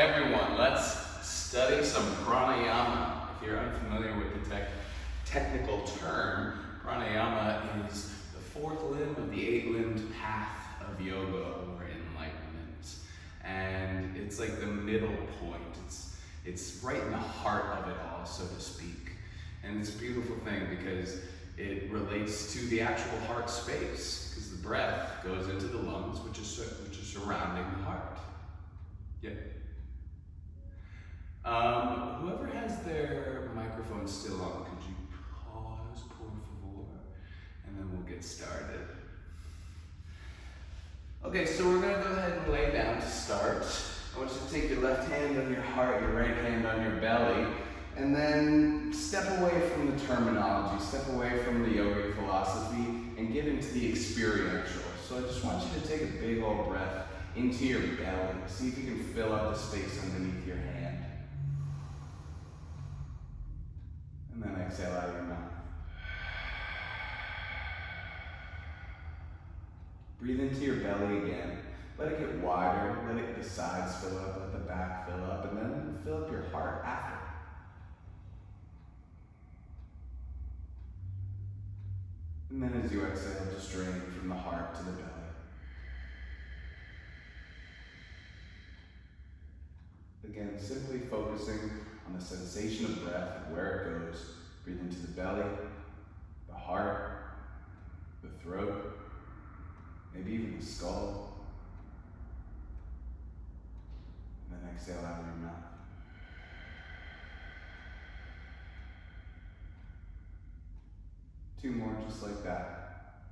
everyone, let's study some pranayama. If you're unfamiliar with the technical term, pranayama is the fourth limb of the eight-limbed path of yoga or enlightenment. And it's like the middle point. It's right in the heart of it all, so to speak. And it's a beautiful thing because it relates to the actual heart space, because the breath goes into the lungs, which is surrounding the heart. Yeah. Whoever has their microphone still on, could you pause, por favor? And then we'll get started. Okay, so we're going to go ahead and lay down to start. I want you to take your left hand on your heart, your right hand on your belly, and then step away from the terminology, step away from the yoga philosophy, and get into the experiential. So I just want you to take a big old breath into your belly. See if you can fill up the space underneath your hand. And then exhale out of your mouth. Breathe into your belly again. Let it get wider, let the sides fill up, let the back fill up, and then fill up your heart after. And then as you exhale, just drain from the heart to the belly. Again, simply focusing on the sensation of breath and where it goes. Breathe into the belly, the heart, the throat, maybe even the skull. And then exhale out of your mouth. Two more just like that.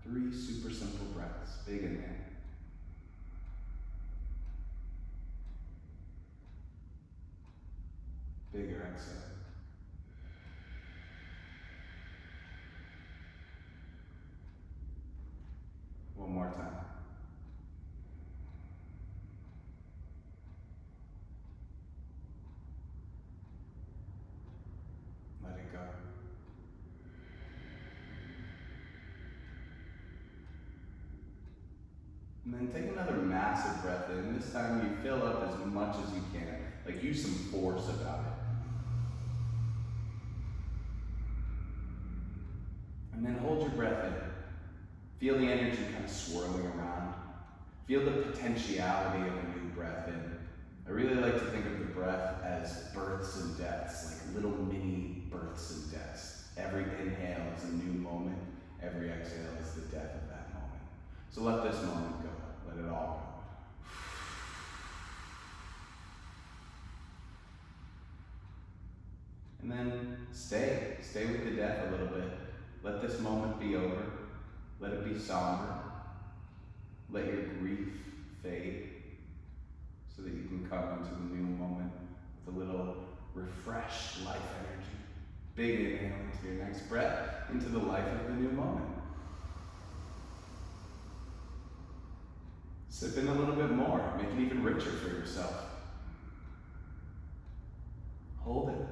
3 super simple breaths. Big inhale. Bigger exhale. One more time. Let it go. And then take another massive breath in. This time you fill up as much as you can. Like use some force about it. And then hold your breath in. Feel the energy kind of swirling around. Feel the potentiality of a new breath in. I really like to think of the breath as births and deaths, like little mini births and deaths. Every inhale is a new moment. Every exhale is the death of that moment. So let this moment go. Let it all go. And then stay with the death a little bit. Let this moment be over. Let it be somber. Let your grief fade so that you can come into the new moment with a little refreshed life energy. Big inhale into your next breath, into the life of the new moment. Sip in a little bit more. Make it even richer for yourself. Hold it.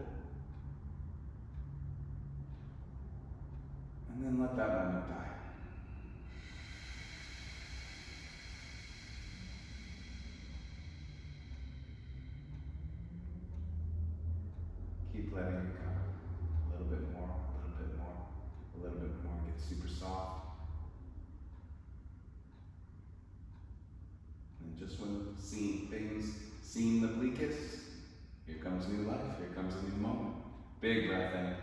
And then let that moment die. Keep letting it go. A little bit more, a little bit more, a little bit more. Get super soft. And just when things seem the bleakest, here comes new life, here comes a new moment. Big breath in.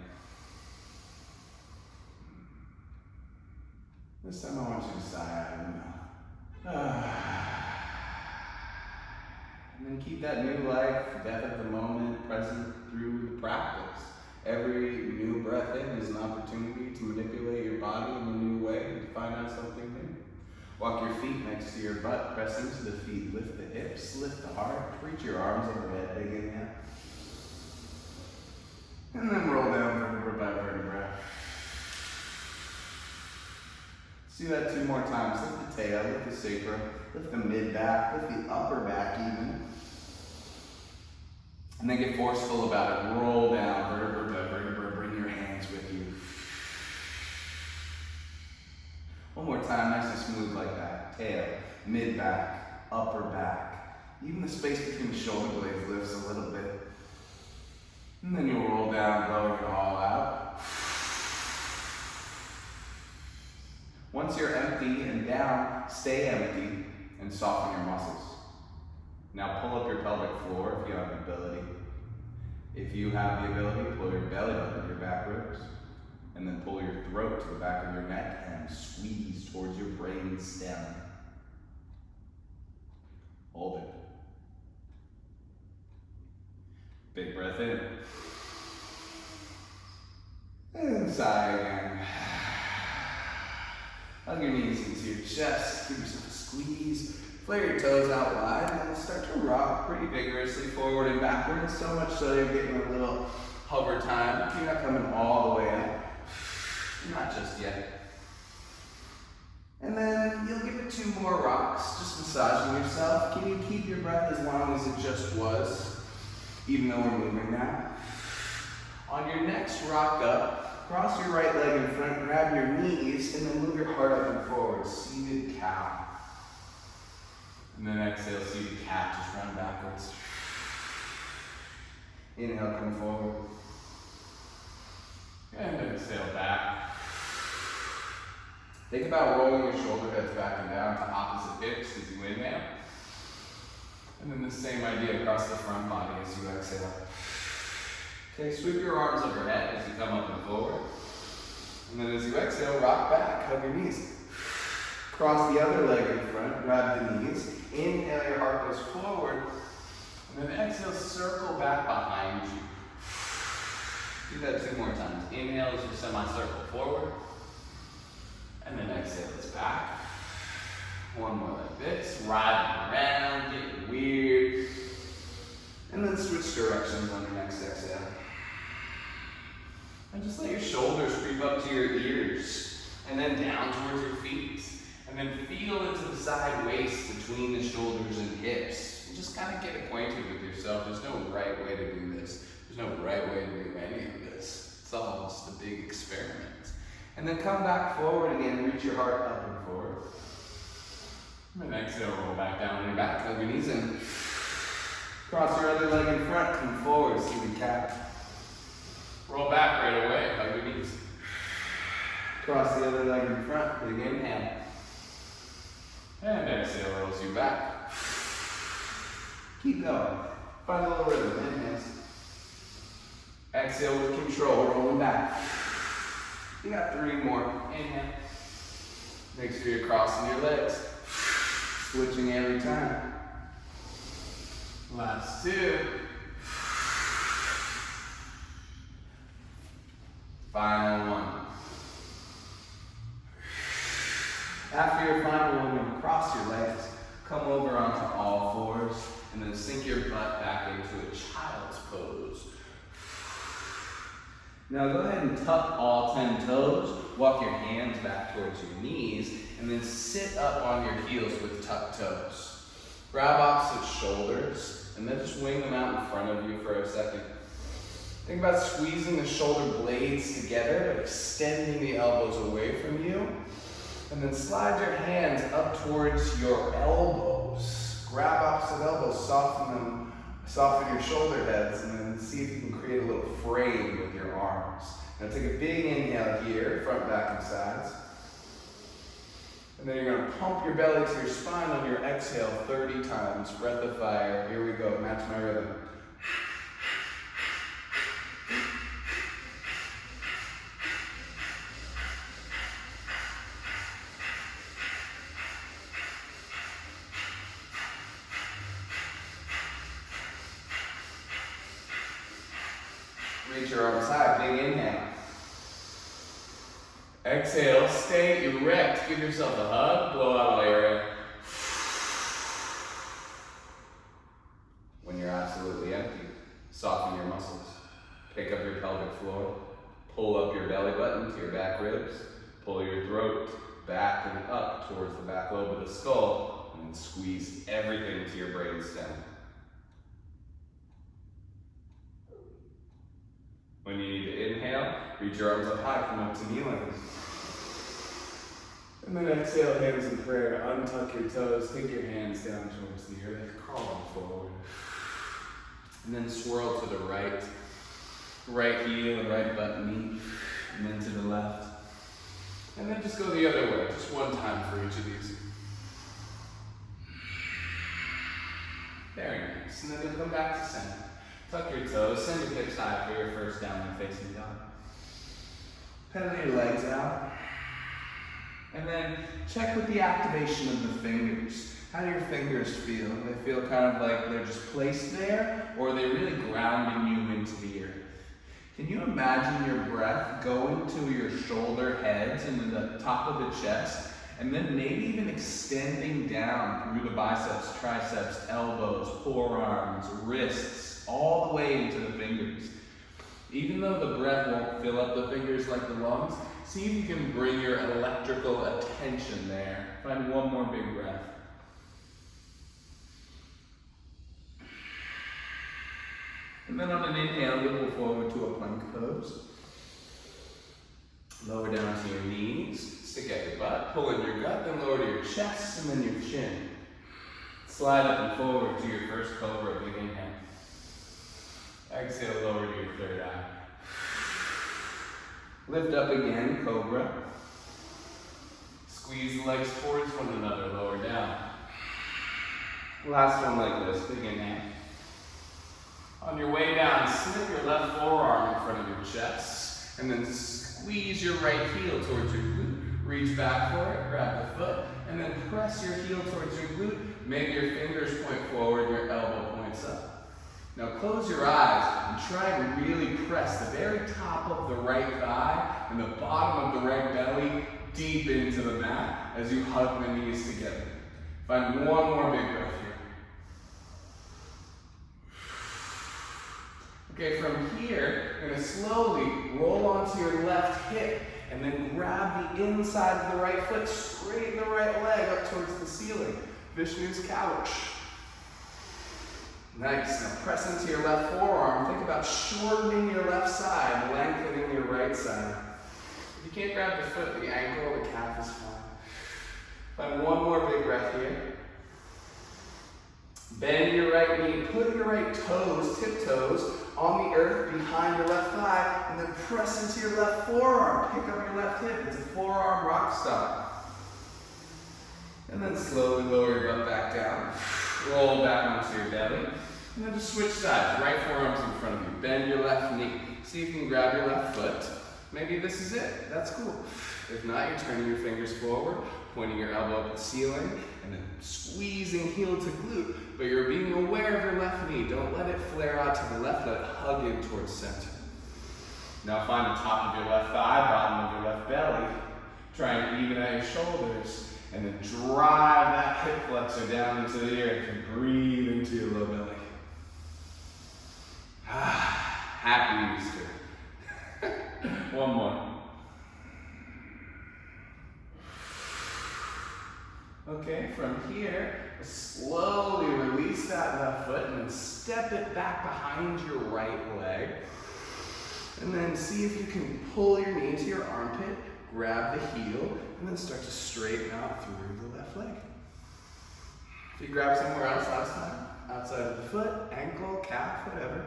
This time I want you to sigh out of the mouth. And then keep that new life, death of the moment, present through the practice. Every new breath in is an opportunity to manipulate your body in a new way and to find out something new. Walk your feet next to your butt, press into the feet, lift the hips, lift the heart, reach your arms overhead, big inhale. And then roll down vertebra by vertebra. Let's do that 2 more times. Lift the tail, lift the sacrum, lift the mid-back, lift the upper back even. And then get forceful about it. Roll down vertebra by vertebra. Bring your hands with you. One more time, nice and smooth like that. Tail, mid-back, upper back. Even the space between the shoulder blades lifts And then you'll roll down, blowing it all out. Once you're empty and down, stay empty and soften your muscles. Now pull up your pelvic floor if you have the ability. If you have the ability, pull your belly button to your back ribs. And then pull your throat to the back of your neck and squeeze towards your brain stem. Hold it. Big breath in. And sigh again. Hug your knees into your chest. Give yourself a squeeze. Flare your toes out wide and then start to rock pretty vigorously forward and backwards. So much so you're getting a little hover time. You're not coming all the way up. Not just yet. And then you'll give it 2 more rocks, just massaging yourself. Can you keep your breath as long as it just was, even though we're moving now? On your next rock up, cross your right leg in front, grab your knees, and then move your heart up and forward, seated cow. And then exhale, seated cat, just run backwards. Inhale, come forward. And exhale back. Think about rolling your shoulder heads back and down to opposite hips as you inhale. And then the same idea across the front body as you exhale. Okay, sweep your arms overhead as you come up and forward. And then as you exhale, rock back, hug your knees. Cross the other leg in front, grab the knees. Inhale, your heart goes forward. And then exhale, circle back behind you. Do that 2 more times. Inhale as you semicircle forward. And then exhale, it's back. 1 more like this. Riding around, getting weird. And then switch directions on your next exhale. And just let your shoulders creep up to your ears. And then down towards your feet. And then feel into the side waist between the shoulders and hips. And just kind of get acquainted with yourself. There's no right way to do this. There's no right way to do any of this. It's all just a big experiment. And then come back forward again, reach your heart up and forward. And then exhale, roll back down on your back, hug your knees in. Cross your other leg in front, come forward, seated cat. Roll back right away, hug your knees. Cross the other leg in front, big inhale. And exhale, rolls you back. Keep going. Find a little rhythm, inhale. Exhale with control, rolling back. You got 3 more. Inhale. Make sure you're crossing your legs. Switching every time. Last 2. Final 1. After your final 1, you'll cross your legs, come over onto all fours, and then sink your butt back into a child's pose. Now go ahead and tuck all 10 toes, walk your hands back towards your knees, and then sit up on your heels with tucked toes. Grab opposite shoulders, and then just wing them out in front of you for a second. Think about squeezing the shoulder blades together, but extending the elbows away from you. And then slide your hands up towards your elbows. Grab opposite elbows, soften them. Soften your shoulder heads and then see if you can create a little frame with your arms. Now take a big inhale here, front, back, and sides. And then you're going to pump your belly to your spine on your exhale 30 times. Breath of fire. Here we go. Match my rhythm. Reach your arms high, big inhale. Exhale, stay erect. Give yourself a hug, blow out all air. When you're absolutely empty, soften your muscles. Pick up your pelvic floor. Pull up your belly button to your back ribs. Pull your throat back and up towards the back lobe of the skull. And then squeeze everything to your brain stem. When you need to inhale, reach your arms up high, come up to kneeling. And then exhale, hands in prayer. Untuck your toes, take your hands down towards the earth, crawl forward. And then swirl to the right. right heel and right butt knee, and then to the left. And then just go the other way, just one time for each of these. Very nice. And then you'll come back to center. Tuck your toes, send your hips high for your first downward facing dog. Pedal your legs out. And then check with the activation of the fingers. How do your fingers feel? Do they feel kind of like they're just placed there, or are they really grounding you into the earth? Can you imagine your breath going to your shoulder heads and the top of the chest, and then maybe even extending down through the biceps, triceps, elbows, forearms, wrists, all the way into the fingers? Even though the breath won't fill up the fingers like the lungs, see if you can bring your electrical attention there. Find one more big breath. And then on an inhale, you'll move forward to a plank pose. Lower down to your knees, stick out your butt, pull in your gut, then lower to your chest and then your chin. Slide up and forward to your first cobra, big inhale. Exhale, lower to your third eye. Lift up again, cobra. Squeeze the legs towards one another, lower down. Last one like this, big inhale. On your way down, slip your left forearm in front of your chest, and then squeeze your right heel towards your glute. Reach back for it, grab the foot, and then press your heel towards your glute. Maybe your fingers point forward, your elbow points up. Now close your eyes and try to really press the very top of the right thigh and the bottom of the right belly deep into the mat as you hug the knees together. Find one more big breath here. Okay, from here, you're going to slowly roll onto your left hip and then grab the inside of the right foot, straighten the right leg up towards the ceiling. Vishnu's couch. Nice. Now press into your left forearm. Think about shortening your left side, lengthening your right side. If you can't grab the foot, the ankle, the calf is fine. Find one more big breath here. Bend your right knee, put your right toes, tiptoes, on the earth behind your left thigh, and then press into your left forearm. Pick up your left hip. It's a forearm rock stomp. And then slowly lower your butt back down. Roll back onto your belly. And then just switch sides. Right forearm's in front of you. Bend your left knee. See if you can grab your left foot. Maybe this is it. That's cool. If not, you're turning your fingers forward, pointing your elbow up at the ceiling, and then squeezing heel to glute. But you're being aware of your left knee. Don't let it flare out to the left. Let it hug in towards center. Now find the top of your left thigh, bottom of your left belly. Try and even out your shoulders. And then drive that hip flexor down into the earth and breathe into your low belly. Happy Easter. One more. Okay, from here, slowly release that left foot and then step it back behind your right leg. And then see if you can pull your knee to your armpit, grab the heel, and then start to straighten out through the left leg. If you grab somewhere else last time, outside of the foot, ankle, calf, whatever.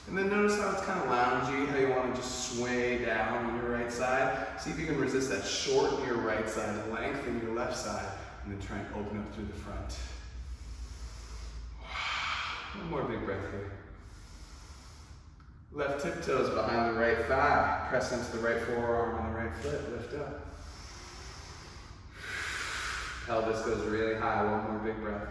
And then notice how it's kind of loungy, how you want to just sway down on your right side. See if you can resist that. Shorten your right side, lengthen your left side, and then try and open up through the front. One more big breath here. Left tiptoes behind the right thigh. Press into the right forearm and the right foot. Lift up. Pelvis goes really high. One more big breath.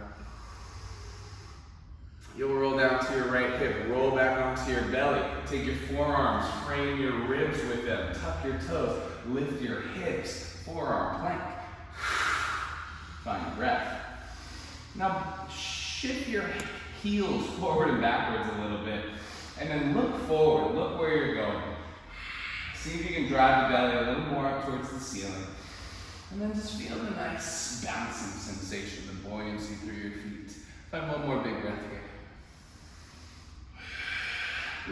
You'll roll down to your right hip. Roll back onto your belly. Take your forearms. Frame your ribs with them. Tuck your toes. Lift your hips. Forearm plank. Find your breath. Now shift your heels forward and backwards a little bit. And then look forward, look where you're going. See if you can drive the belly a little more up towards the ceiling. And then just feel the nice bouncing sensation, the buoyancy through your feet. Find one more big breath here.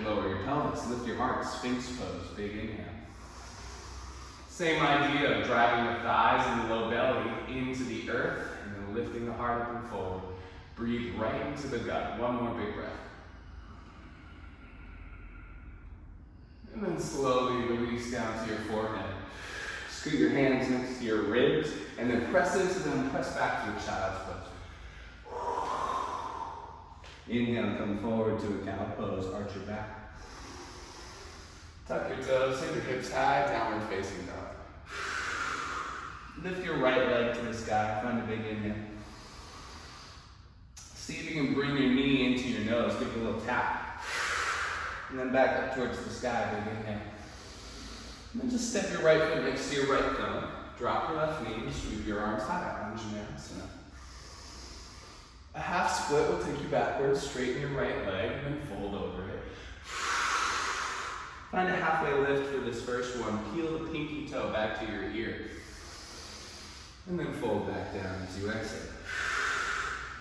Lower your pelvis, lift your heart, Sphinx pose, big inhale. Same idea of driving the thighs and the low belly into the earth, and then lifting the heart up and forward. Breathe right into the gut. One more big breath. Scoot your hands next to your ribs, and then press into them, press back to a child's pose. Inhale, come forward to a cow pose, arch your back. Tuck your toes, send your hips high, downward facing dog. Lift your right leg to the sky, find a big inhale. See if you can bring your knee into your nose, give it a little tap. And then back up towards the sky, big inhale. And then just step your right foot next to your right thumb. Drop your left knee and sweep your arms high, Vinyasa. A half split will take you backwards, straighten your right leg, and then fold over it. Find a halfway lift for this first one. Peel the pinky toe back to your ear. And then fold back down as you exhale.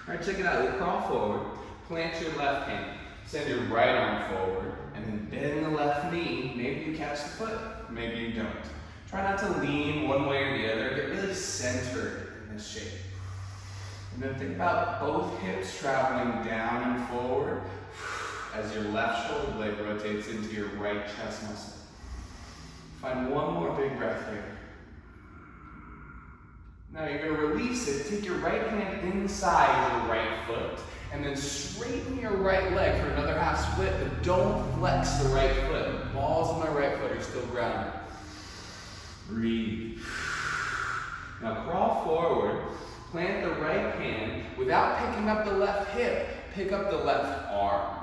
All right, check it out. You crawl forward, plant your left hand, send your right arm forward, and then bend the left knee. Maybe you catch the foot, maybe you don't. Try not to lean one way or the other. Get really centered in this shape. And then think about both hips traveling down and forward as your left shoulder blade rotates into your right chest muscle. Find one more big breath here. Now you're going to release it. Take your right hand inside your right foot and then straighten your right leg for another half split, but don't flex the right foot. The balls of my right foot are still grounded. Breathe. Now crawl forward, plant the right hand. Without picking up the left hip, pick up the left arm.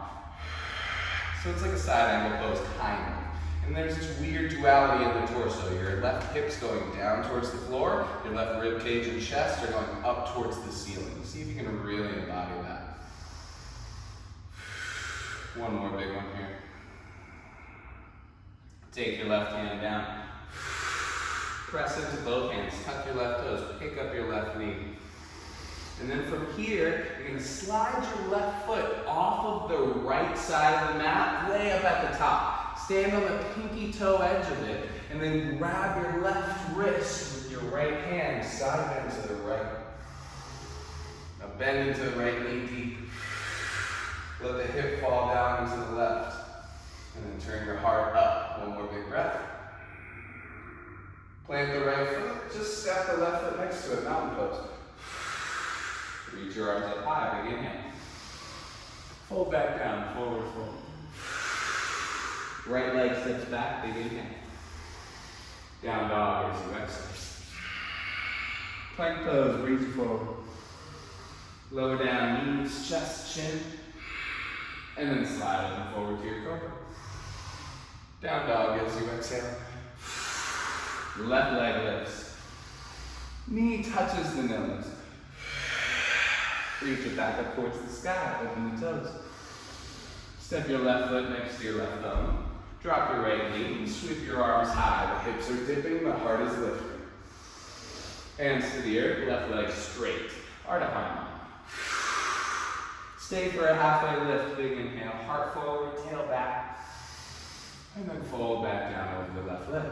So it's like a side angle pose, kind of. And there's this weird duality in the torso. Your left hip's going down towards the floor, your left rib cage and chest are going up towards the ceiling. See if you can really embody that. One more big one here. Take your left hand down. Press into both hands, tuck your left toes, pick up your left knee. And then from here, you're going to slide your left foot off of the right side of the mat, way up at the top. Stand on the pinky toe edge of it, and then grab your left wrist with your right hand, side bend to the right. Now bend into the right knee deep. Let the hip fall down into the left. And then turn your heart up. One more big breath. Plant the right foot, just step the left foot next to it, mountain pose. Reach your arms up high, big inhale. Fold back down, forward fold. Right leg steps back, big inhale. Down dog as you exhale. Plank pose, brings you forward. Lower down, knees, chest, chin. And then slide up and forward to your cobra. Down dog as you exhale. Left leg lifts. Knee touches the nose. Reach it back up towards the sky, open the toes. Step your left foot next to your left thumb. Drop your right knee and sweep your arms high. The hips are dipping, the heart is lifting. Hands to the earth, left leg straight. Ardha Hanuman. Stay for a halfway lift, big inhale. Heart forward, tail back. And then fold back down over the left leg.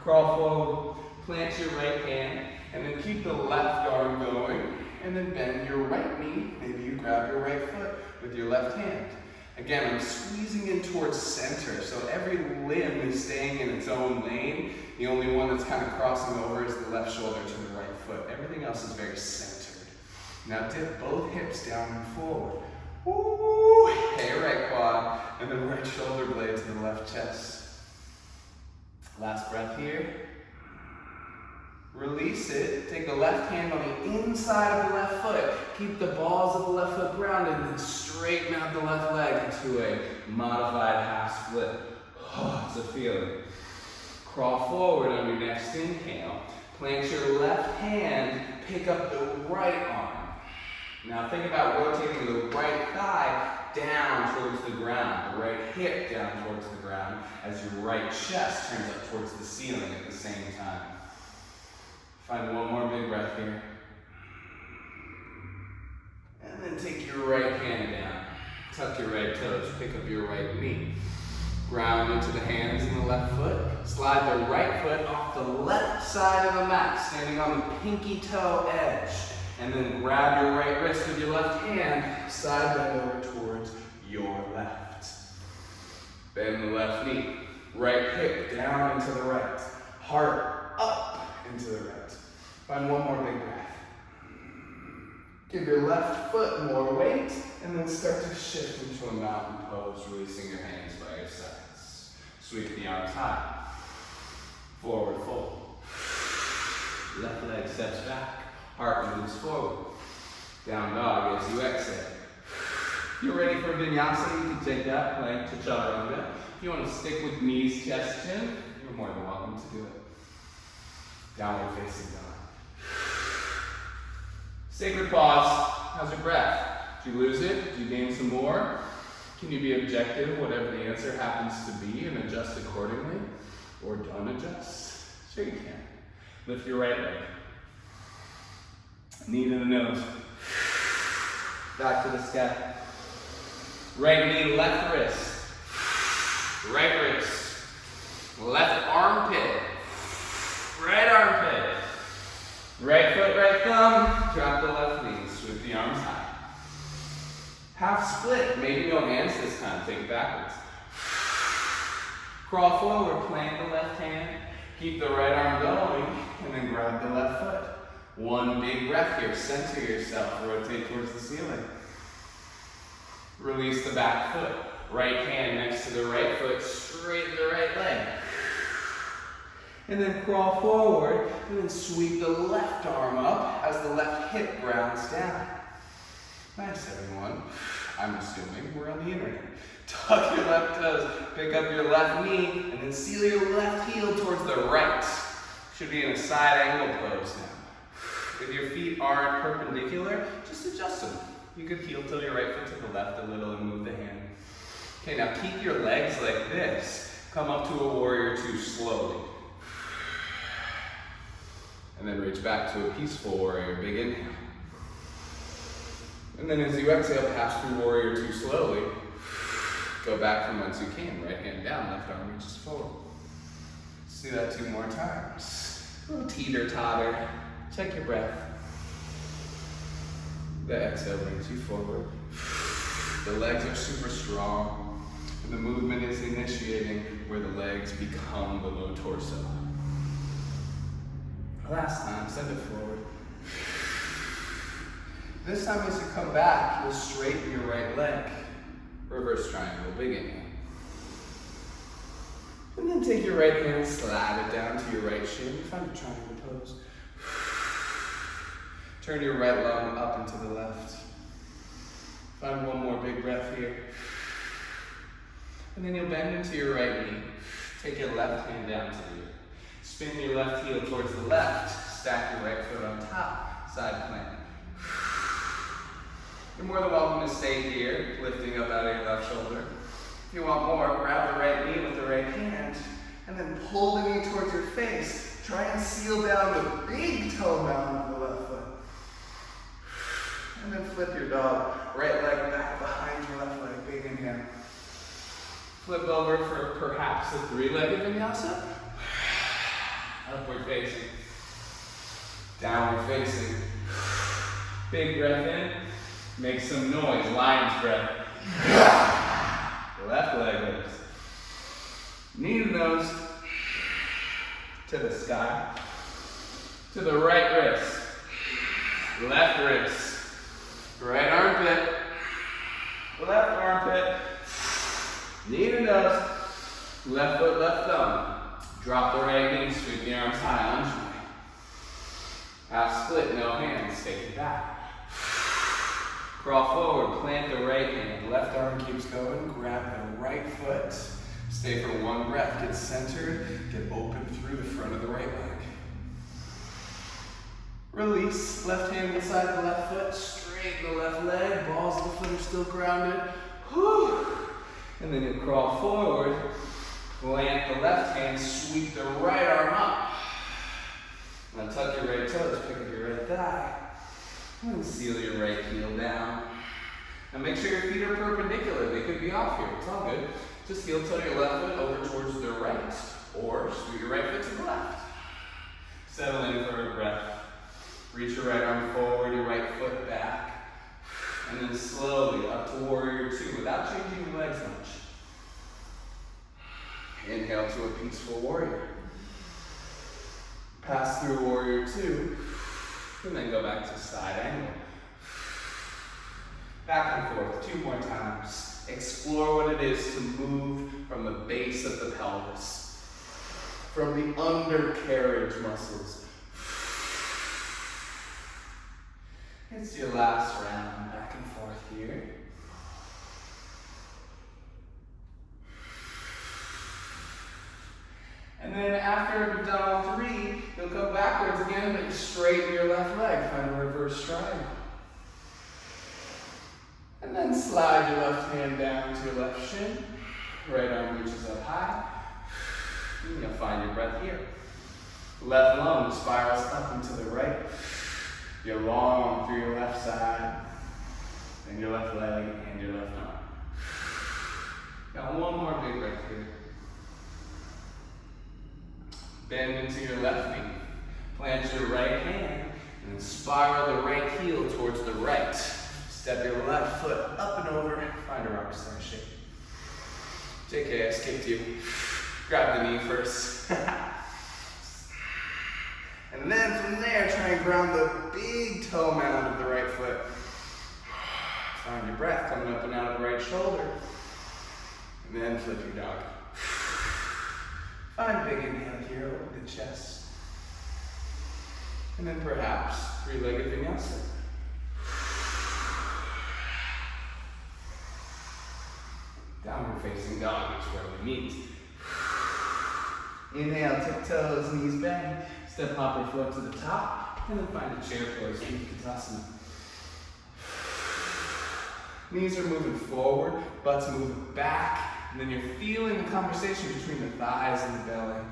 Crawl forward, plant your right hand, and then keep the left arm going, and then bend your right knee. Maybe you grab your right foot with your left hand. Again, I'm squeezing in towards center, so every limb is staying in its own lane. The only one that's kind of crossing over is the left shoulder to the right foot. Everything else is very centered. Now dip both hips down and forward. Woo! Hey, right quad, and then right shoulder blade to the left chest. Last breath here. Release it. Take the left hand on the inside of the left foot. Keep the balls of the left foot grounded, and then straighten out the left leg into a modified half split. Oh, it's a feeling. Crawl forward on your next inhale. Plant your left hand. Pick up the right arm. Now think about rotating the right thigh down towards the ground, the right hip down towards the ground, as your right chest turns up towards the ceiling at the same time. Find one more big breath here. And then take your right hand down. Tuck your right toes, pick up your right knee. Ground into the hands and the left foot. Slide the right foot off the left side of the mat, standing on the pinky toe edge. And then grab your right wrist with your left hand, side bend over towards your left. Bend the left knee, right hip down into the right. heart up into the right. Find one more big breath. Give your left foot more weight, and then start to shift into a mountain pose, releasing your hands by your sides. Sweep the arms high. Forward fold. Left leg steps back. Heart moves forward. Down dog as you exhale. If you're ready for Vinyasa, you can take that plank to chaturanga. If you want to stick with knees, chest, chin, you're more than welcome to do it. Downward facing dog. Sacred pause. How's your breath? Did you lose it? Did you gain some more? Can you be objective, whatever the answer happens to be, and adjust accordingly? Or don't adjust? Sure you can. Lift your right leg. Knee to the nose. Back to the sky. Right knee, left wrist. Right wrist. Left armpit. Right armpit. Right foot, right thumb. Drop the left knee. Sweep the arms high. Half split. Maybe no hands this time. Take it backwards. Crawl forward. Plant the left hand. Keep the right arm going. And then grab the left foot. One big breath here. Center yourself. Rotate towards the ceiling. Release the back foot. Right hand next to the right foot. Straighten the right leg. And then crawl forward. And then sweep the left arm up as the left hip grounds down. Nice, everyone. I'm assuming we're on the internet. Tuck your left toes. Pick up your left knee. And then seal your left heel towards the right. Should be in a side angle pose now. If your feet aren't perpendicular, just adjust them. You could heel till your right foot to the left a little and move the hand. Okay, now keep your legs like this. Come up to a warrior two slowly. And then reach back to a peaceful warrior, big inhale. And then as you exhale, pass through warrior two slowly. Go back from whence you came. Right hand down, left arm reaches forward. Let's do that 2 more times. A little teeter-totter. Check your breath. The exhale brings you forward. The legs are super strong. And the movement is initiating where the legs become the low torso. Last time, send it forward. This time as you come back, you'll straighten your right leg. Reverse triangle, big inhale. And then take your right hand, slide it down to your right shin. Find a triangle pose. Turn your right lung up and to the left. Find one more big breath here. And then you'll bend into your right knee. Take your left hand down to the ear. Spin your left heel towards the left. Stack your right foot on top. Side plank. You're more than welcome to stay here, lifting up out of your left shoulder. If you want more, grab the right knee with the right hand, and then pull the knee towards your face. Try and seal down the big toe mound of the left foot. And then flip your dog. Right leg back behind your left leg. Big inhale. Flip over for perhaps a 3-legged vinyasa. Upward facing. Downward facing. Big breath in. Make some noise. Lion's breath. Left leg lifts. Knee to nose. To the sky. To the right wrist. Left wrist. Right armpit. Left armpit. Knee to nose. Left foot, left thumb. Drop the right knee, sweep the arms high, lunge away. Half split, no hands, take it back. Crawl forward, plant the right hand. Left arm keeps going, grab the right foot. Stay for 1 breath, get centered, get open through the front of the right leg. Release, left hand inside the left foot, straighten the left leg, balls of the foot are still grounded. Whew. And then you crawl forward, plant the left hand, sweep the right arm up. Now tuck your right toes, pick up your right thigh. And seal your right heel down. And make sure your feet are perpendicular. They could be off here. It's all good. Just heel toe your left foot over towards the right. Or scoot your right foot to the left. Settle in for a breath. Reach your right arm forward, your right foot back. And then slowly up to warrior two without changing your legs much. Inhale to a peaceful warrior. Pass through warrior two, and then go back to side angle. Back and forth, 2 more times. Explore what it is to move from the base of the pelvis, from the undercarriage muscles. It's your last round, back and forth here. And then after you've done all 3, you'll go backwards again, but you straighten your left leg, find a reverse triangle. And then slide your left hand down to your left shin. Right arm reaches up high. And you'll find your breath here. Left lung spirals up and to the right. You're long through your left side, and your left leg, and your left arm. Got one more big breath here. Bend into your left knee. Plant your right hand, and then spiral the right heel towards the right. Step your left foot up and over, find a rock star shape. JK, I skipped you. Grab the knee first. And then from there, try and ground the big toe mound of the right foot. Find your breath coming up and out of the right shoulder. And then flip your dog. Find a big inhale here, open the chest. And then perhaps 3-legged vinyasa. Downward facing dog is where we meet. Inhale, tiptoes, knees bend. Step hopper float to the top, and then find a chair pose, Vinyasa. Knees are moving forward, butt's moving back, and then you're feeling the conversation between the thighs and the belly.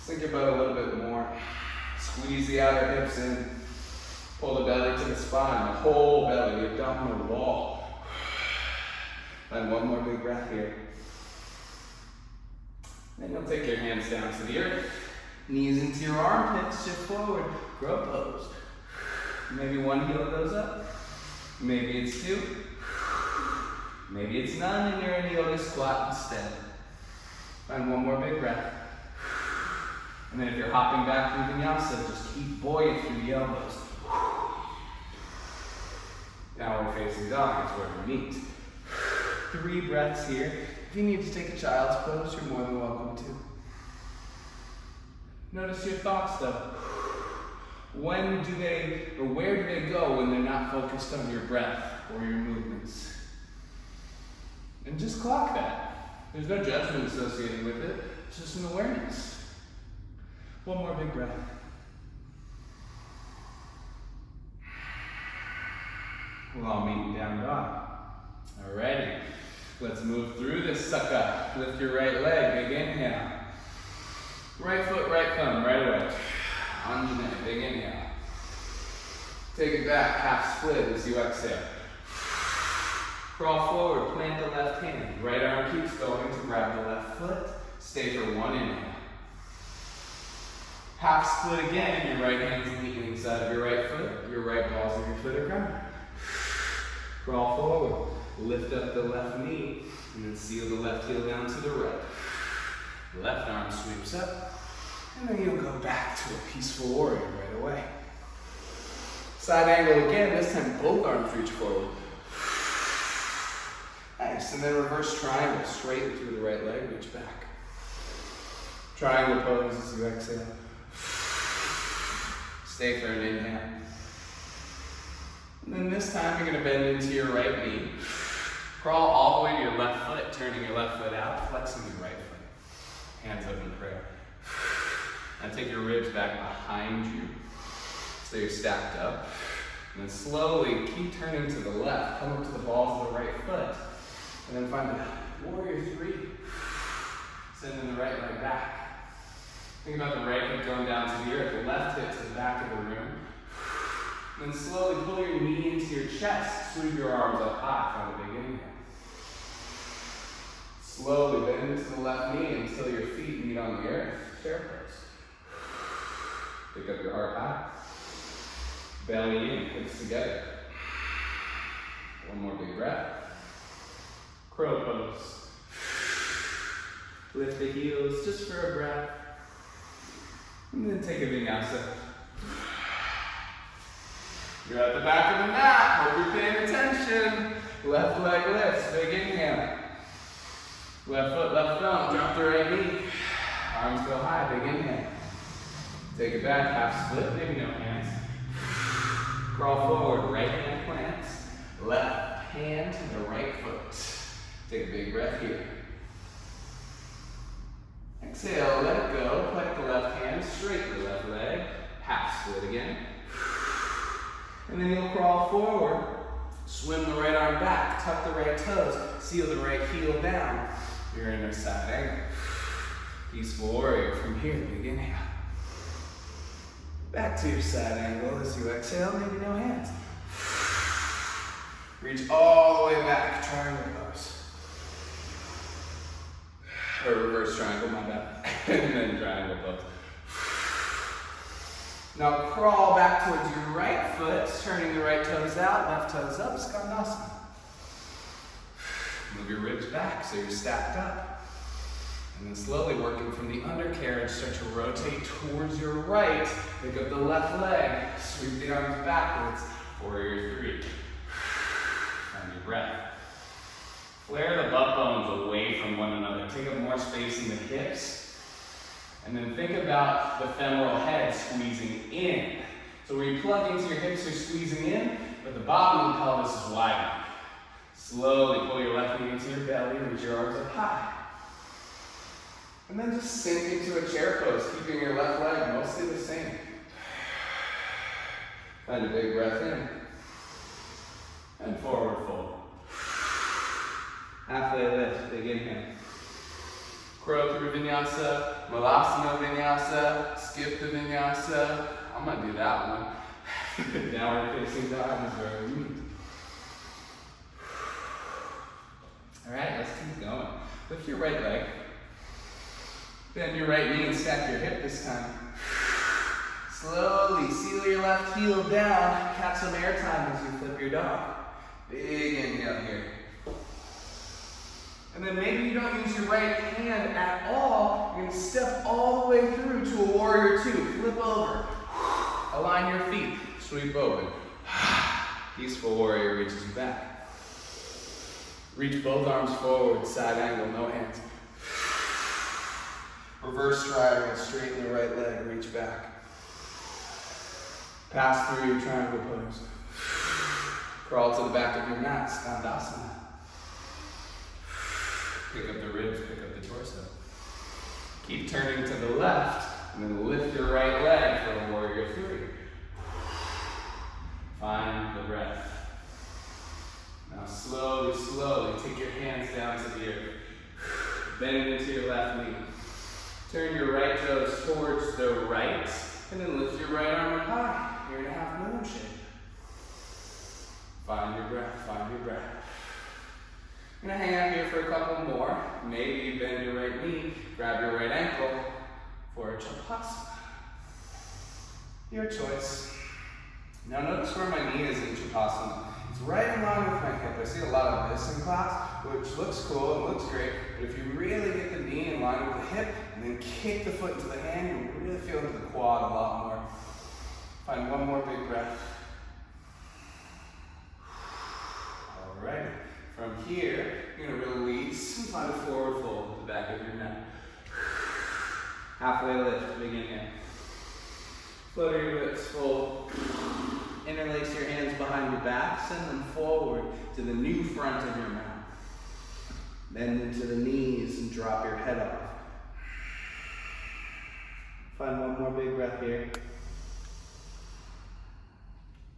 Sink your butt a little bit more. Squeeze the outer hips in. Pull the belly to the spine, the whole belly, the abdominal wall. And one more big breath here. Then you'll take your hands down to the earth. Knees into your armpits, shift forward, grow pose. Maybe one heel goes up. Maybe it's 2. Maybe it's none and you're in yoga squat instead. Find one more big breath. And then if you're hopping back through vinyasa, just keep buoyant through the elbows. Downward facing dog is where we meet. 3 breaths here. If you need to take a child's pose, you're more than welcome to. Notice your thoughts though. When do they, or where do they go when they're not focused on your breath or your movements? And just clock that. There's no judgment associated with it, it's just an awareness. One more big breath. We'll all meet in down dog. Alrighty, let's move through this sucker. Lift your right leg, big inhale. Right foot, right thumb, right away. Anjane, big inhale. Take it back, half split as you exhale. Crawl forward, plant the left hand. Right arm keeps going to grab the left foot. Stay for 1 inhale. Half split again, your right hand's meeting inside of your right foot. Your right balls of your foot are grounded. Crawl forward, lift up the left knee, and then seal the left heel down to the right. Left arm sweeps up, and then you'll go back to a peaceful warrior right away. Side angle again, this time both arms reach forward. Nice, and then reverse triangle, straighten through the right leg, reach back. Triangle pose as you exhale. Stay for an inhale. And then this time you're going to bend into your right knee. Crawl all the way to your left foot, turning your left foot out, flexing your right foot. Hands up in prayer. Now take your ribs back behind you, so you're stacked up. And then slowly keep turning to the left. Come up to the balls of the right foot. And then find the warrior 3. Sending the right leg back. Think about the right hip going down to the earth, the left hip to the back of the room. And then slowly pull your knee into your chest. Sweep your arms up high. Find a big inhale. Slowly bend into the left knee until your feet meet on the earth. Chair pose. Pick up your heart high. Belly in, hips together. One more big breath. Crow pose. Lift the heels just for a breath. And then take a vinyasa. You're at the back of the mat. Hope you're paying attention. Left leg lifts. Big inhale. Left foot, left thumb. Drop the right knee. Arms go high. Big inhale. Take it back. Half split. Maybe no hands. Crawl forward. Right hand plants. Left hand to the right foot. Take a big breath here. Exhale, let it go. Flex the left hand, straighten the left leg. Half split again. And then you'll crawl forward. Swim the right arm back. Tuck the right toes. Seal the right heel down. You're in a side angle. Peaceful warrior from here. Big inhale. Back to your side angle as you exhale. Maybe no hands. Reach all the way back. Triangle pose. Or reverse triangle, my bad. And then triangle pose. Now crawl back towards your right foot, turning the right toes out, left toes up, Skandasana. Move your ribs back so you're stacked up. And then slowly working from the undercarriage, start to rotate towards your right. Pick up the left leg, sweep the arms backwards. Warrior 3. Find your breath. Flare the butt bones away from one another. Take up more space in the hips. And then think about the femoral head squeezing in. So where you plug into your hips, you're squeezing in, but the bottom of the pelvis is widening. Slowly pull your left knee into your belly, reach your arms up high. And then just sink into a chair pose, keeping your left leg mostly the same. Find a big breath in. And forward fold. Halfway lift, big inhale. Crow through vinyasa, malasana vinyasa, skip the vinyasa. I'm gonna do that one. Downward facing dog is where we move. All right, let's keep going. Lift your right leg. Bend your right knee and stack your hip this time. Slowly seal your left heel down. Catch some air time as you flip your dog. Big inhale here. And then maybe you don't use your right hand at all. You're gonna step all the way through to a warrior 2. Flip over. Align your feet. Sweep open. Peaceful warrior reaches you back. Reach both arms forward, side angle, no hands. Reverse triangle, straighten the right leg, reach back. Pass through your triangle pose. Crawl to the back of your mat, Skandasana. Pick up the ribs, pick up the torso. Keep turning to the left, and then lift your right leg for a warrior 3. Find the breath. Now slowly, slowly, take your hands down to the earth. Bend into your left knee. Turn your right toes towards the right, and then lift your right arm up high. You're in a half moon shape. Find your breath, find your breath. I'm gonna hang out here for a couple more. Maybe you bend your right knee, grab your right ankle for a Chapasana. Your choice. Now notice where my knee is in Chapasana. It's right in line with my hip. I see a lot of this in class, which looks cool and looks great, but if you really get the knee in line with the hip and then kick the foot into the hand, you'll really feel into the quad a lot more. Find one more big breath. All right. From here, you're going to release and find a forward fold at the back of your neck. Halfway lift, big inhale. Flutter your lips, fold. Interlace your hands behind your back, send them forward to the new front of your mat. Bend into the knees and drop your head off. Find one more big breath here.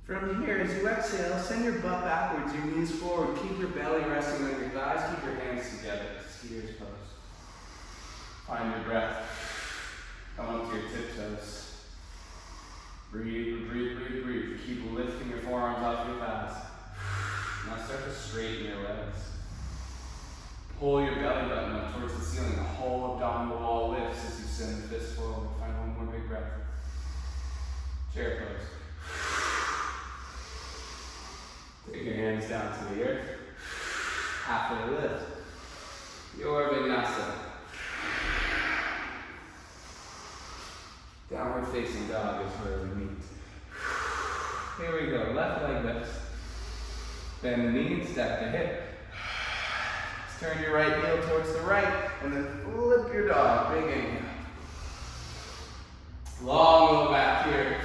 From here, as you exhale, send your butt backwards, your knees forward. Keep your belly resting on your thighs. Keep your hands together. Skier's pose. Find your breath. Come up to your tiptoes. Breathe, breathe, breathe, breathe. Keep lifting your forearms off your thighs. Now start to straighten your legs. Pull your belly button up towards the ceiling. The whole abdominal wall lifts as you send the fist forward. Find one more big breath. Chair pose. Take your hands down to the earth. Halfway lift. Your Vinyasa. Downward left leg lifts. Bend the knee and stack the hip. Turn your right heel towards the right, and then flip your dog. Big inhale. Long low back here.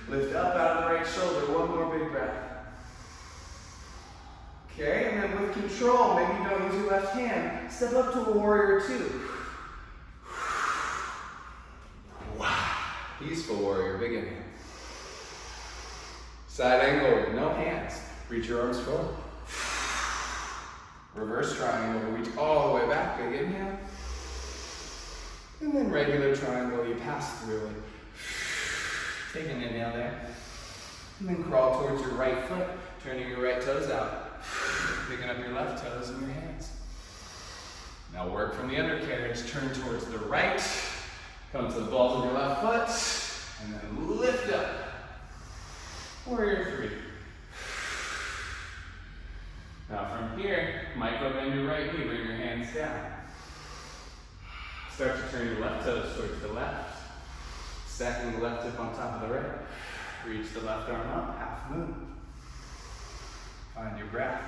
Lift up out of the right shoulder. One more big breath. Okay, and then with control, maybe you don't use your left hand. Step up to a warrior two. Wow. Peaceful warrior. Big inhale. Side angle, no hands. Reach your arms forward. Reverse triangle, reach all the way back, big inhale. And then regular triangle, you pass through it. Take an inhale there. And then crawl towards your right foot, turning your right toes out. Picking up your left toes in your hands. Now work from the undercarriage, turn towards the right. Come to the balls of your left foot, and then lift up. Warrior three. Now from here, micro bend your right knee, bring your hands down. Start to turn your left toes towards the left. Stacking the left hip on top of the right. Reach the left arm up, half moon. Find your breath.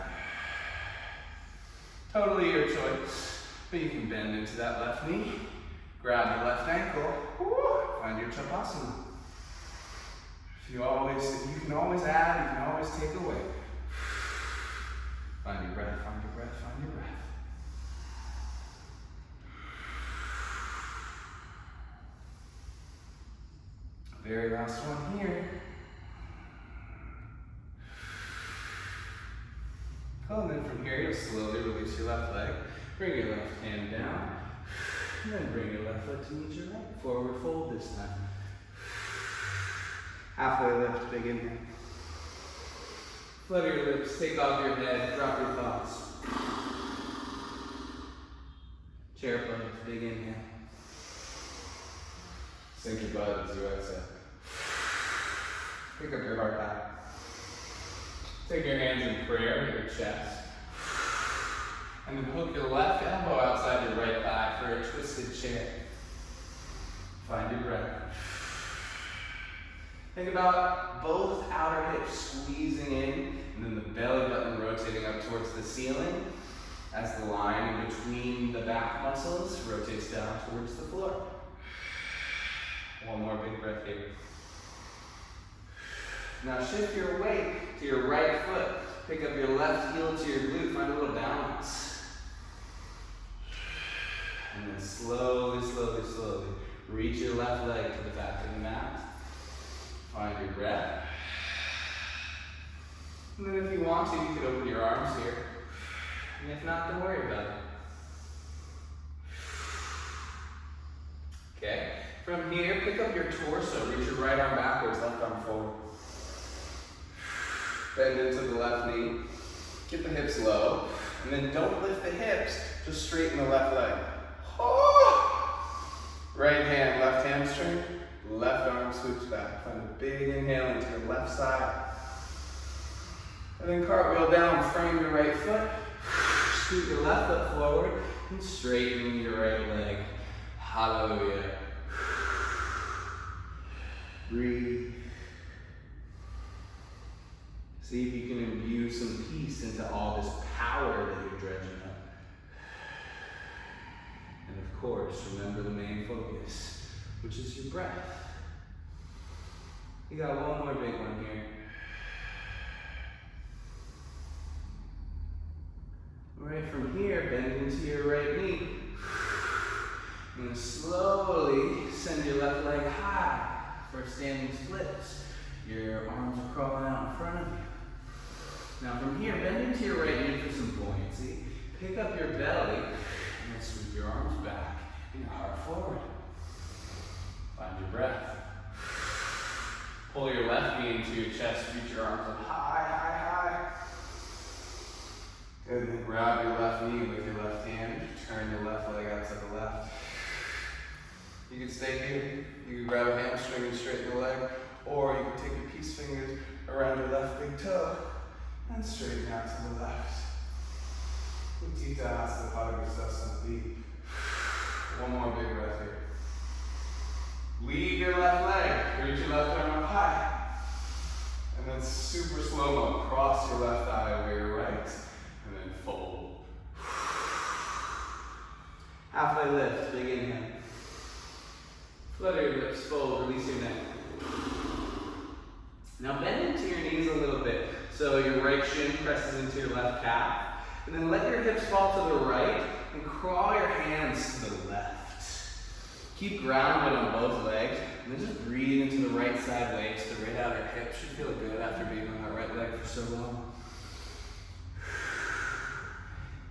Totally your choice, but you can bend into that left knee. Grab your left ankle. Find your Chapasana. You can always add, you can always take away. Find your breath, find your breath, find your breath. Very last one here. Cool, and then from here, you'll slowly release your left leg. Bring your left hand down. And then bring your left foot to meet your right. Forward fold this time. Halfway lift, big inhale. Flutter your lips, take off your head, drop your thoughts. Chair pose, big inhale. Sink your butt as you exhale. Pick up your heart high. Take your hands in prayer to your chest. And then hook your left elbow outside your right thigh for a twisted chair. Find your breath. Think about both outer hips squeezing in, and then the belly button rotating up towards the ceiling as the line in between the back muscles rotates down towards the floor. One more big breath here. Now shift your weight to your right foot. Pick up your left heel to your glute. Find a little balance. And then slowly, slowly, slowly reach your left leg to the back of the mat. Find your breath. And then if you want to, you could open your arms here. And if not, don't worry about it. Okay. From here, pick up your torso. Reach your right arm backwards, left arm forward. Bend into the left knee. Get the hips low. And then don't lift the hips. Just straighten the left leg. Oh! Right hand, left hamstring. Left arm swoops back. Find a big inhale into your left side. And then cartwheel down, frame your right foot. Scoot your left foot forward and straighten your right leg. Hallelujah. Breathe. See if you can imbue some peace into all this power that you're dredging up. And of course, remember the main focus, which is your breath. You got one more big one here. Right from here, bend into your right knee. And slowly send your left leg high for standing splits. Your arms are crawling out in front of you. Now from here, bend into your right knee for some buoyancy. Pick up your belly and then sweep your arms back and your heart forward. Find your breath. Pull your left knee into your chest, reach your arms up high, high, high. And then grab your left knee with your left hand. Turn your left leg out to the left. You can stay here. You can grab a hamstring and straighten the leg. Or you can take your peace fingers around your left big toe and straighten out to the left. Utthita Hasta Padangusthasana deep. One more big breath here. Leave your left leg. Reach your left arm up high. And then super slow-mo, cross your left thigh over your right, and then fold. Halfway lift, big inhale. Flutter your lips, fold, release your neck. Now bend into your knees a little bit. So your right shin presses into your left calf. And then let your hips fall to the right and crawl your hands to the left. Keep grounded on both legs, and then just breathe into the right side waist. The right outer hip should feel good after being on that right leg for so long.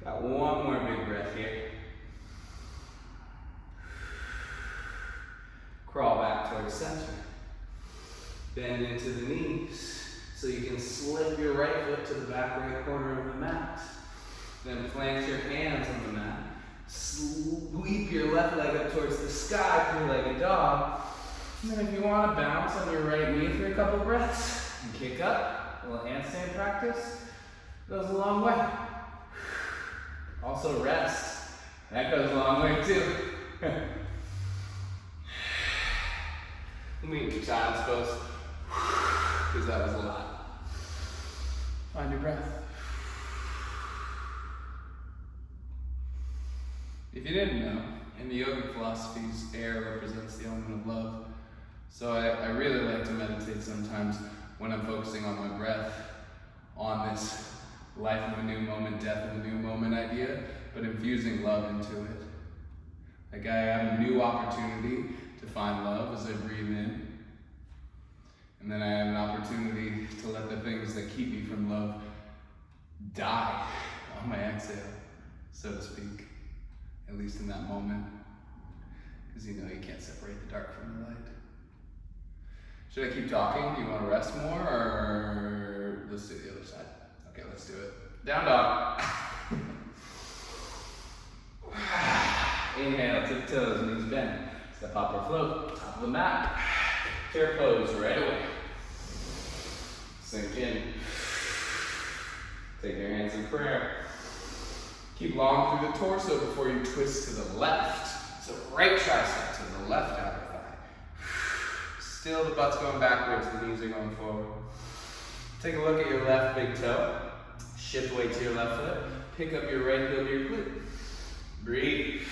Got one more big breath here. Crawl back towards center. Bend into the knees so you can slip your right foot to the back right corner of the mat. Then plant your hands on the mat. Sweep your left leg up towards the sky, three-legged dog. And then if you want to bounce on your right knee for a couple breaths and kick up, a little handstand practice goes a long way. Also rest. That goes a long way too. Lean to child's pose, because that was a lot. Find your breath. If you didn't know, in the yogic philosophies, air represents the element of love. So I really like to meditate sometimes when I'm focusing on my breath, on this life of a new moment, death of a new moment idea, but infusing love into it. Like I have a new opportunity to find love as I breathe in. And then I have an opportunity to let the things that keep me from love die on my exhale, so to speak. At least in that moment. Because you know you can't separate the dark from the light. Should I keep talking? Do you want to rest more? Or let's do the other side. Okay, let's do it. Down dog. Inhale, tip toes, knees bend. Step up or float, top of the mat. Chair pose right away. Sink in. Take your hands in prayer. Keep long through the torso before you twist to the left. So right tricep to the left outer thigh. Still the butt's going backwards, the knees are going forward. Take a look at your left big toe. Shift weight to your left foot. Pick up your right heel to your glute. Breathe.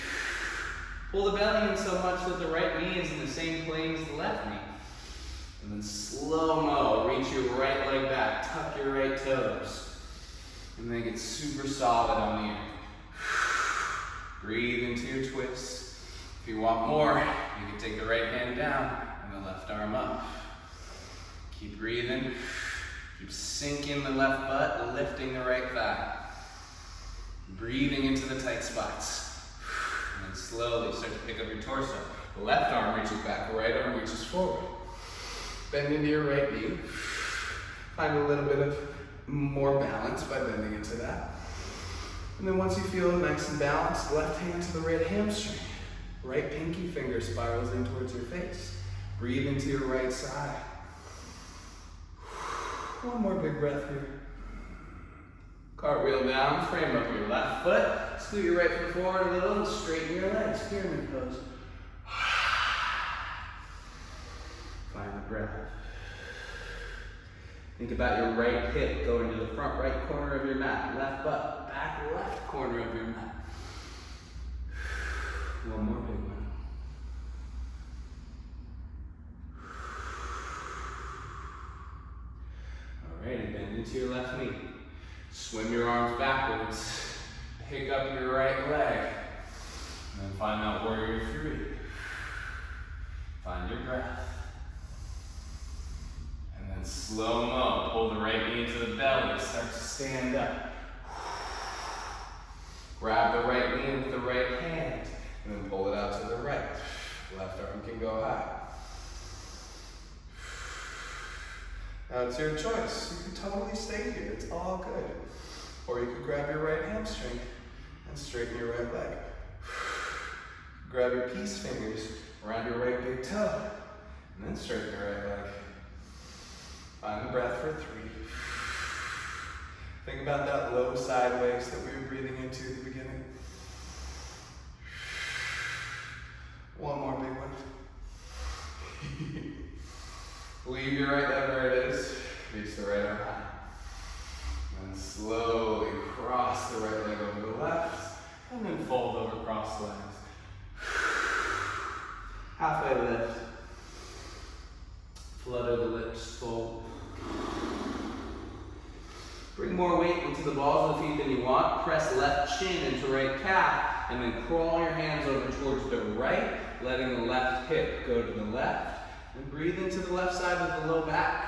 Pull the belly in so much that the right knee is in the same plane as the left knee. And then slow-mo, reach your right leg back, tuck your right toes. And then get super solid on the earth. Breathe into your twist. If you want more, you can take the right hand down and the left arm up. Keep breathing. Keep sinking the left butt, lifting the right thigh. Breathing into the tight spots. And then slowly start to pick up your torso. The left arm reaches back, the right arm reaches forward. Bend into your right knee. Find a little bit of more balance by bending into that. And then once you feel nice and balanced, left hand to the right hamstring. Right pinky finger spirals in towards your face. Breathe into your right side. One more big breath here. Cartwheel down, frame up your left foot. Scoot your right foot forward a little and straighten your legs. Pyramid pose. Find the breath. Think about your right hip going to the front right corner of your mat. Left butt, back left corner of your mat. One more big one. Alrighty, bend into your left knee. Swim your arms backwards. Pick up your right leg. And then find that warrior three. Find your breath. And then slow-mo, pull the right knee into the belly, start to stand up. Grab the right knee with the right hand, and then pull it out to the right. Left arm can go high. Now it's your choice. You can totally stay here, it's all good. Or you could grab your right hamstring and straighten your right leg. Grab your peace fingers around your right big toe, and then straighten your right leg. Find the breath for 3. Think about that low side waist that we were breathing into at the beginning. One more big one. Leave your right leg where it is. Reach into right calf, and then crawl your hands over towards the right, letting the left hip go to the left, and breathe into the left side of the low back.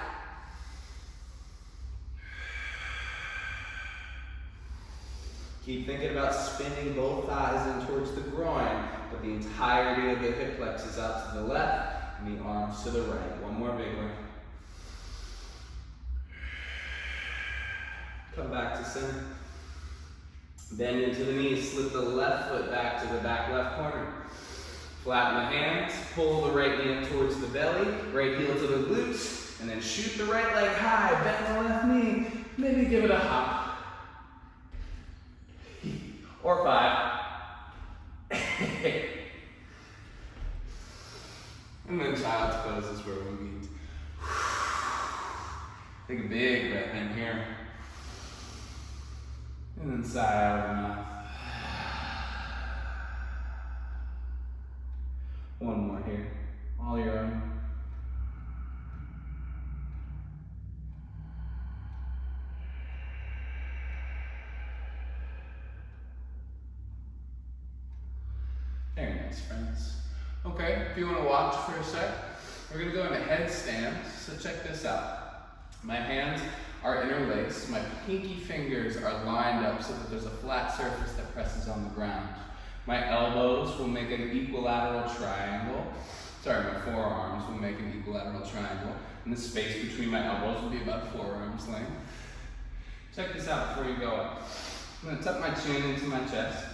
Keep thinking about spinning both thighs in towards the groin, but the entirety of the hip flexes out to the left and the arms to the right. One more big one. Come back to center. Bend into the knees, slip the left foot back to the back left corner. Flatten the hands, pull the right knee in towards the belly, right heel to the glutes, and then shoot the right leg high, bend the left knee, maybe give it a hop. Or 5. And then child's pose is where we meet. Take a big breath in here. And then sigh out of the mouth. One more here. All your own. Very nice, friends. Okay, if you want to watch for a sec, we're going to go into headstand. So check this out. My hands are interlaced. My pinky fingers are lined up so that there's a flat surface that presses on the ground. My elbows will make an equilateral triangle. Sorry, my forearms will make an equilateral triangle. And the space between my elbows will be about 4 arms length. Check this out before you go up. I'm going to tuck my chin into my chest.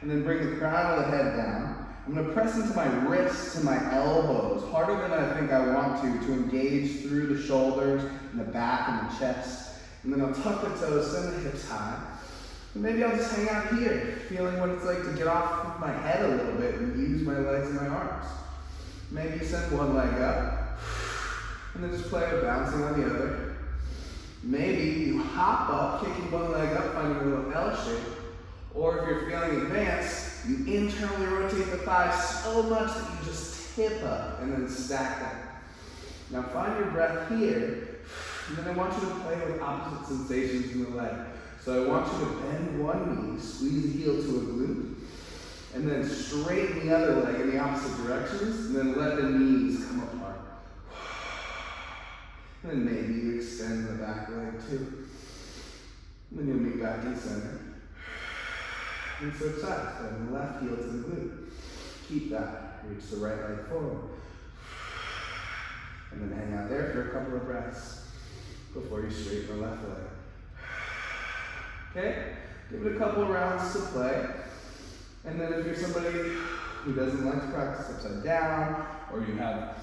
And then bring the crown of the head down. I'm going to press into my wrists and my elbows, harder than I think I want to engage through the shoulders and the back and the chest. And then I'll tuck the toes, send the hips high. And maybe I'll just hang out here, feeling what it's like to get off of my head a little bit and use my legs and my arms. Maybe send one leg up, and then just play with bouncing on the other. Maybe you hop up, kicking one leg up, finding a little L shape. Or if you're feeling advanced, you internally rotate the thighs so much that you just tip up and then stack them. Now find your breath here, and then I want you to play with opposite sensations in the leg. So I want you to bend one knee, squeeze the heel to a glute, and then straighten the other leg in the opposite directions, and then let the knees come apart. And then maybe you extend the back leg too. And then you'll meet back in center. And switch sides, bend the left heel to the glute. Keep that, reach the right leg forward. And then hang out there for a couple of breaths before you straighten the left leg. Okay, give it a couple of rounds to play. And then if you're somebody who doesn't like to practice upside down, or you have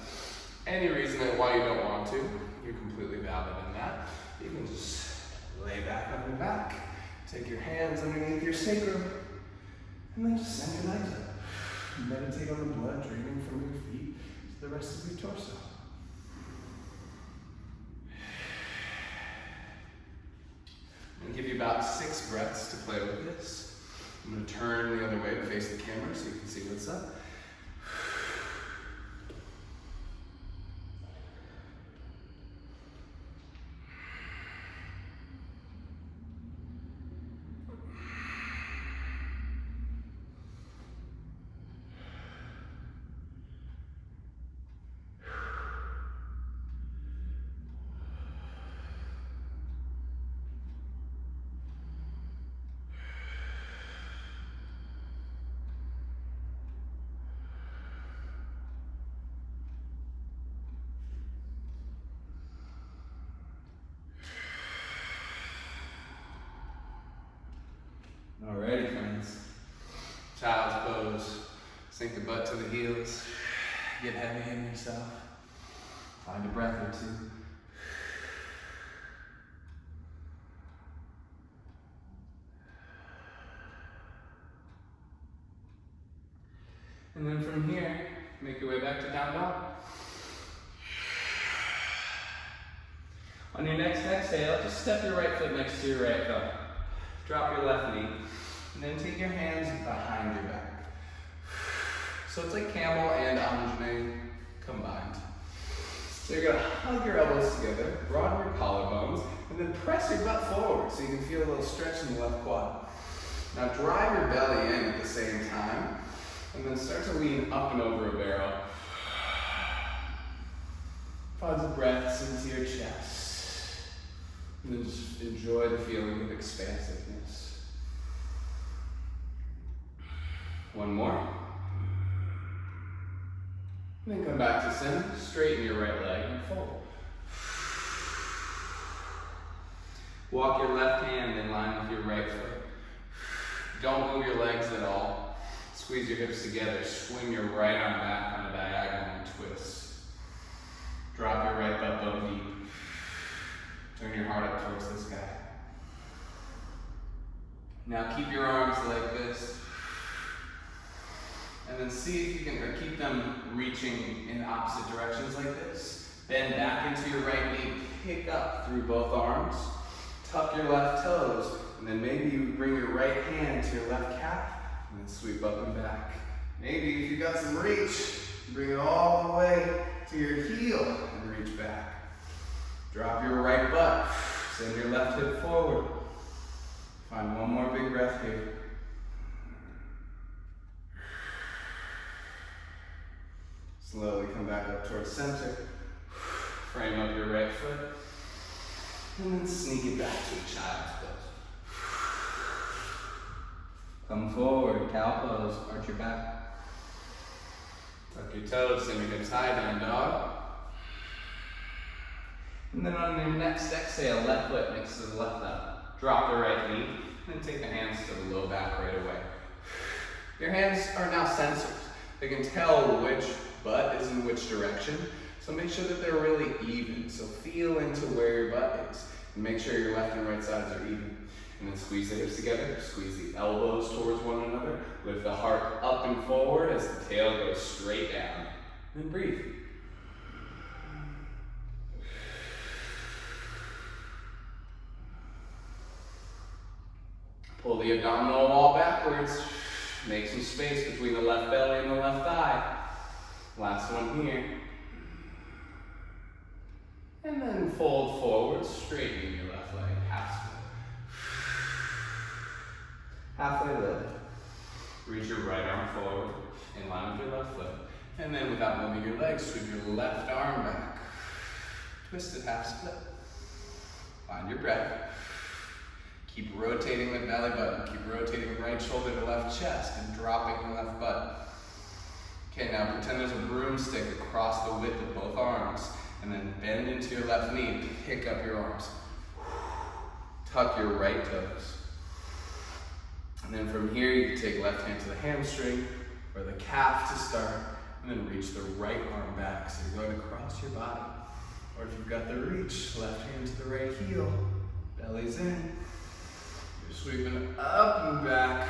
any reason why you don't want to, you're completely valid in that. You can just lay back on your back, take your hands underneath your sacrum, and then just send your legs up. Meditate on the blood draining from your feet to the rest of your torso. I'm going to give you about 6 breaths to play with this. I'm going to turn the other way to face the camera so you can see what's up. Alrighty, friends. Child's pose. Sink the butt to the heels. Get heavy in yourself. Find a breath or two. And then from here, make your way back to down dog. On your next exhale, just step your right foot next to your right thumb. Drop your left knee, and then take your hands behind your back. So it's like camel and Anjane combined. So you're gonna hug your elbows together, broaden your collarbones, and then press your butt forward so you can feel a little stretch in the left quad. Now drive your belly in at the same time, and then start to lean up and over a barrel. Pause the breaths into your chest. And then just enjoy the feeling of expansiveness. One more. And then come back to center, straighten your right leg and fold. Walk your left hand in line with your right foot. Don't move your legs at all. Squeeze your hips together. Swing your right arm back on a diagonal and twist. Drop your right butt bone deep. Turn your heart up towards the sky. Now keep your arms like this. And then see if you can keep them reaching in opposite directions like this. Bend back into your right knee. Pick up through both arms. Tuck your left toes. And then maybe you bring your right hand to your left calf. And then sweep up and back. Maybe if you got some reach, bring it all the way to your heel and reach back. Drop your right butt. Send your left hip forward. Find one more big breath here. Slowly come back up towards center. Frame up your right foot. And then sneak it back to a child's pose. Come forward, cow pose, arch your back. Tuck your toes, send your hips high, down dog. And then on your next exhale, left foot next to the left thumb. Drop the right knee, and then take the hands to the low back right away. Your hands are now sensors. They can tell which butt is in which direction, so make sure that they're really even. So feel into where your butt is, and make sure your left and right sides are even. And then squeeze the hips together, squeeze the elbows towards one another, lift the heart up and forward as the tail goes straight down. And then breathe. Pull the abdominal wall backwards. Make some space between the left belly and the left thigh. Last one here. And then fold forward, straightening your left leg, half split. Halfway lift. Reach your right arm forward, in line with your left foot. And then without moving your legs, sweep your left arm back. Twisted half split. Find your breath. Keep rotating the belly button. Keep rotating the right shoulder to left chest and dropping the left butt. Okay, now pretend there's a broomstick across the width of both arms. And then bend into your left knee. Pick up your arms. Tuck your right toes. And then from here, you can take left hand to the hamstring or the calf to start. And then reach the right arm back. So you're going to cross your body. Or if you've got the reach, left hand to the right heel. Belly's in. Sweeping up and back,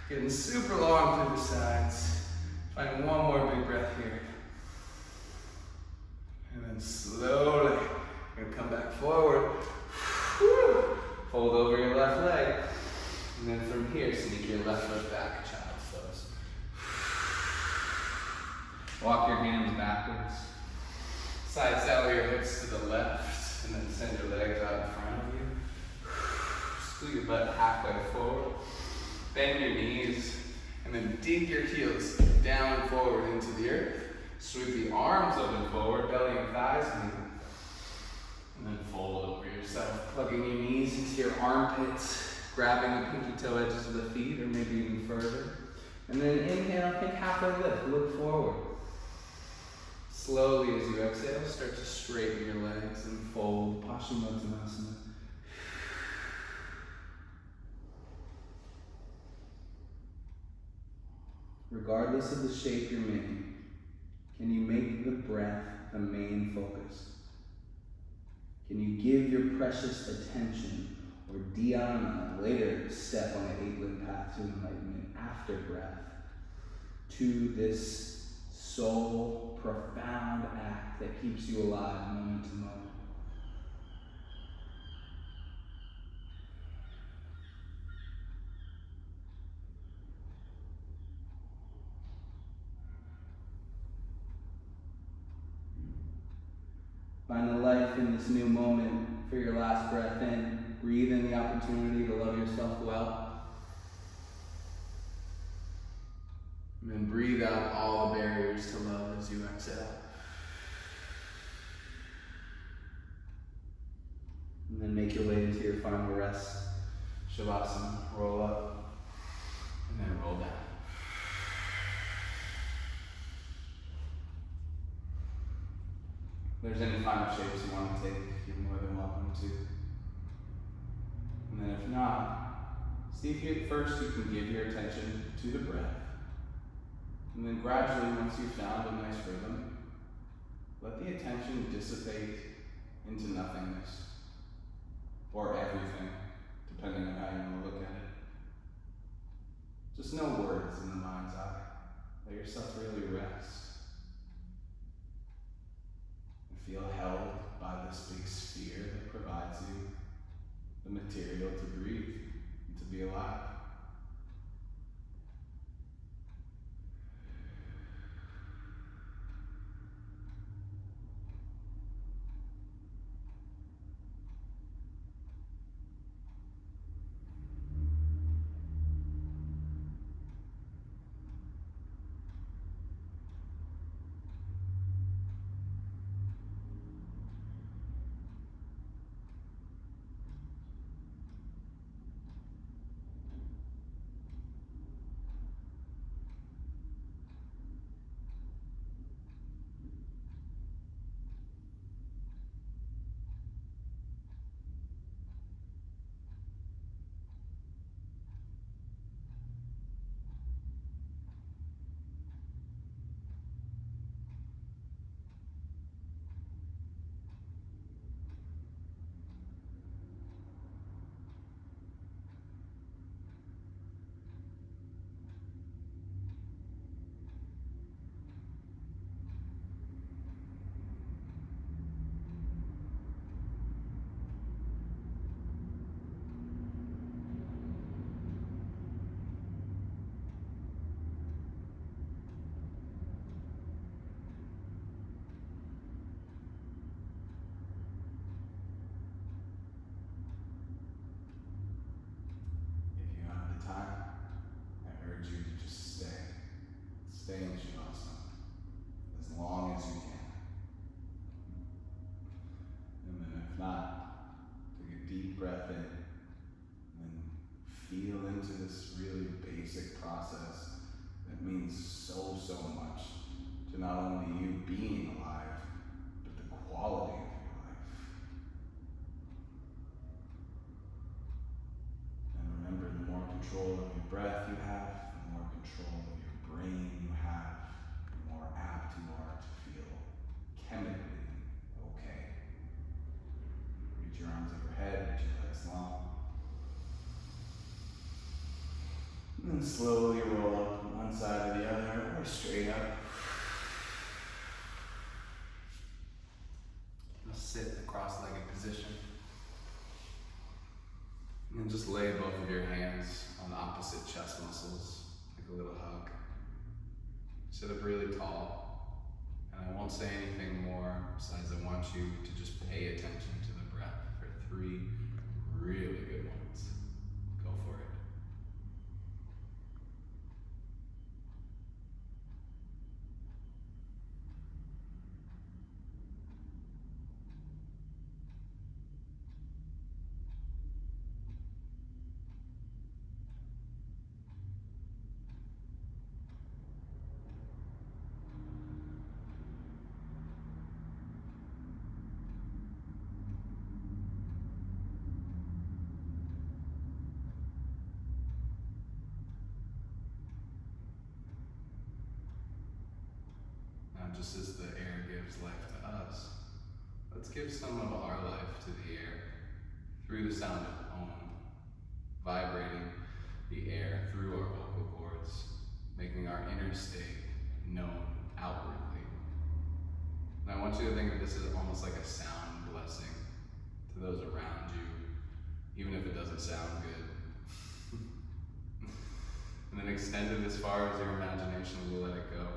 getting super long through the sides. Find one more big breath here. And then slowly, you're gonna come back forward. Fold over your left leg. And then from here, sneak your left foot back, child's pose. Walk your hands backwards. Side saddle your hips to the left, and then send your legs out in front of you. Scoot your butt halfway forward. Bend your knees, and then dig your heels down and forward into the earth. Sweep the arms open forward, belly and thighs meet. And then fold over yourself, plugging your knees into your armpits, grabbing the pinky toe edges of the feet, or maybe even further. And then inhale, think halfway lift, look forward. Slowly as you exhale, start to straighten your legs and fold, Paschimottanasana. Regardless of the shape you're making, can you make the breath the main focus? Can you give your precious attention, or dhyana, later step on the 8-limb path to enlightenment after breath, to this soul profound act that keeps you alive moment to moment? Find the life in this new moment for your last breath in. Breathe in the opportunity to love yourself well. And then breathe out all the barriers to love as you exhale. And then make your way into your final rest. Shavasana, roll up, and then roll down. If there's any final shapes you want to take, you're more than welcome to. And then if not, see if at first you can give your attention to the breath. And then gradually, once you've found a nice rhythm, let the attention dissipate into nothingness. Or everything, depending on how you want to look at it. Just no words in the mind's eye. Let yourself really rest. And feel held by this big sphere that provides you the material to breathe and to be alive. Stay in Shavasana as long as you can. And then if not, take a deep breath in and feel into this really basic process that means so much to not only you being alive, but the quality of your life. And remember, the more control of your breath you have, the more control of your brain you have, the more apt you are to feel chemically okay. Reach your arms overhead, reach your legs long. And then slowly roll up from one side to the other or straight up. Sit in a cross-legged position. And then just lay both of your hands on opposite chest muscles, like a little hug. Sit up really tall, and I won't say anything more besides I want you to just pay attention to the breath for 3 really good ones. Go for it. Just as the air gives life to us, let's give some of our life to the air through the sound of Om, vibrating the air through our vocal cords, making our inner state known outwardly. And I want you to think of this as almost like a sound blessing to those around you, even if it doesn't sound good. And then extend it as far as your imagination will let it go.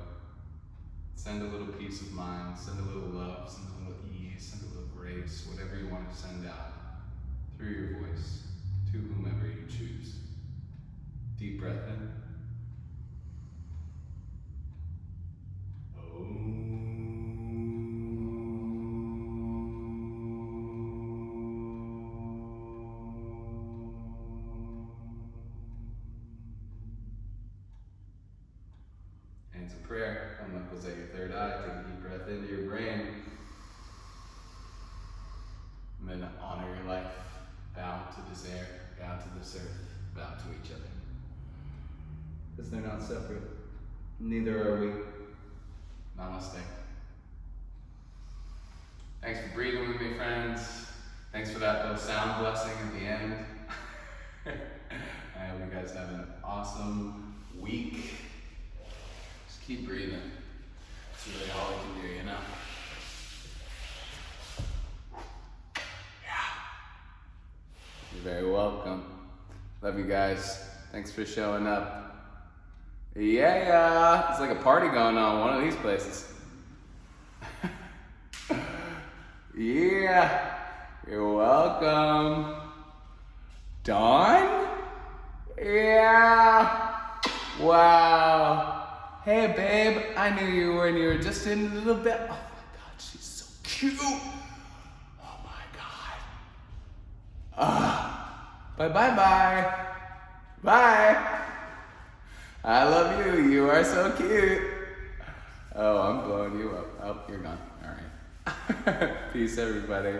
Send a little peace of mind, send a little love, send a little ease, send a little grace, whatever you want to send out through your voice to whomever you choose. Deep breath in. Hands in prayer, thumb knuckles at your third eye. Take a deep breath into your brain. And then honor your life. Bow to this air, bow to this earth, bow to each other. Because they're not separate. Neither are we. Namaste. Thanks for breathing with me, friends. Thanks for that little sound blessing at the end. I hope you guys have an awesome week. Just keep breathing. It's really all we can do, you know? You're very welcome. Love you guys. Thanks for showing up. Yeah. It's like a party going on one of these places. Yeah. You're welcome. Dawn? Yeah. Wow. Hey, babe. I knew you when you were just in a little bit. Oh my God, she's so cute. Oh my God. Bye. Bye. I love you. You are so cute. Oh, I'm blowing you up. Oh, you're gone. All right. Peace, everybody.